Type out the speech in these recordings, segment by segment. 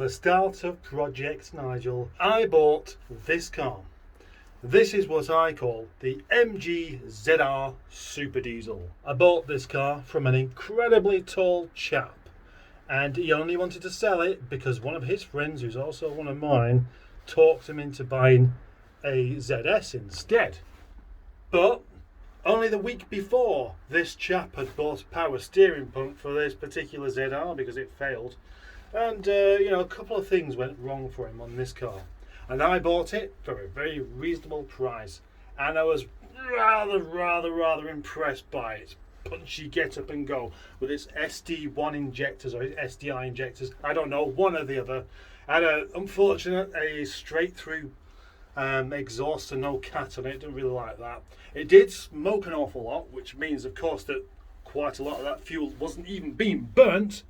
the start of Project Nigel, I bought this car. This is what I call the MG ZR Super Diesel. I bought this car from an incredibly tall chap, and he only wanted to sell it because one of his friends, who's also one of mine, talked him into buying a ZS instead. But only the week before, this chap had bought a power steering pump for this particular ZR because it failed. And, a couple of things went wrong for him on this car. And I bought it for a very reasonable price. And I was rather impressed by its punchy get up and go with its SD1 injectors or SDI injectors. I don't know, one or the other. Had a straight through exhaust and no cat on it. Didn't really like that. It did smoke an awful lot, which means of course that quite a lot of that fuel wasn't even being burnt.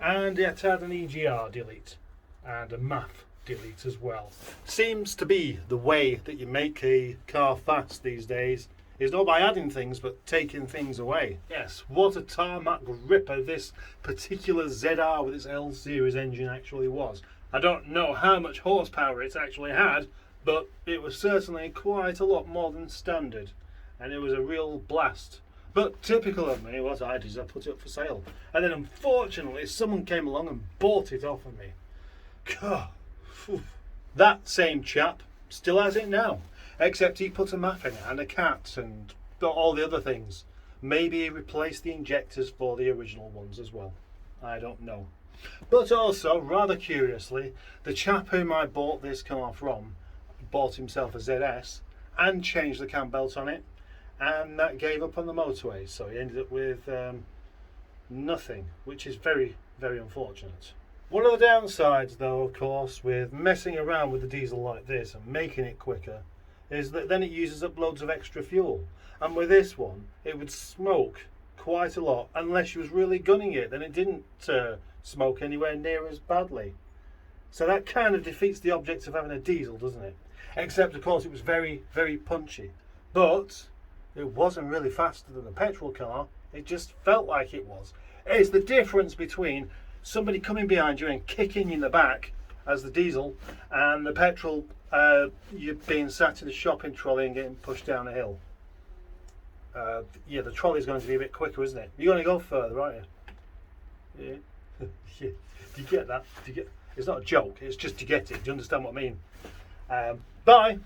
And it had an EGR delete and a MAF delete as well. Seems to be the way that you make a car fast these days, is not by adding things but taking things away. Yes, what a tarmac ripper this particular ZR with its L series engine actually was. I don't know how much horsepower it actually had, but it was certainly quite a lot more than standard, and it was a real blast. But typical of me, what I did is I put it up for sale, and then unfortunately someone came along and bought it off of me. God. That same chap still has it now, except he put a MAF in it and a cat and all the other things. Maybe he replaced the injectors for the original ones as well. I don't know. But also, rather curiously, the chap whom I bought this car from bought himself a ZS and changed the cam belt on it, and that gave up on the motorway, so he ended up with nothing, which is very unfortunate. One of the downsides though, of course, with messing around with the diesel like this and making it quicker is that then it uses up loads of extra fuel, and with this one it would smoke quite a lot unless you was really gunning it. Then it didn't smoke anywhere near as badly, so that kind of defeats the object of having a diesel, doesn't it? Except of course it was very punchy, but it wasn't really faster than a petrol car. It just felt like it was. It's the difference between somebody coming behind you and kicking you in the back as the diesel, and the petrol, you being sat in a shopping trolley and getting pushed down a hill. Yeah, the trolley's going to be a bit quicker, isn't it? You're going to go further, aren't you? Yeah. Yeah. Do you get that? It's not a joke, it's just to get it. Do you understand what I mean? Bye.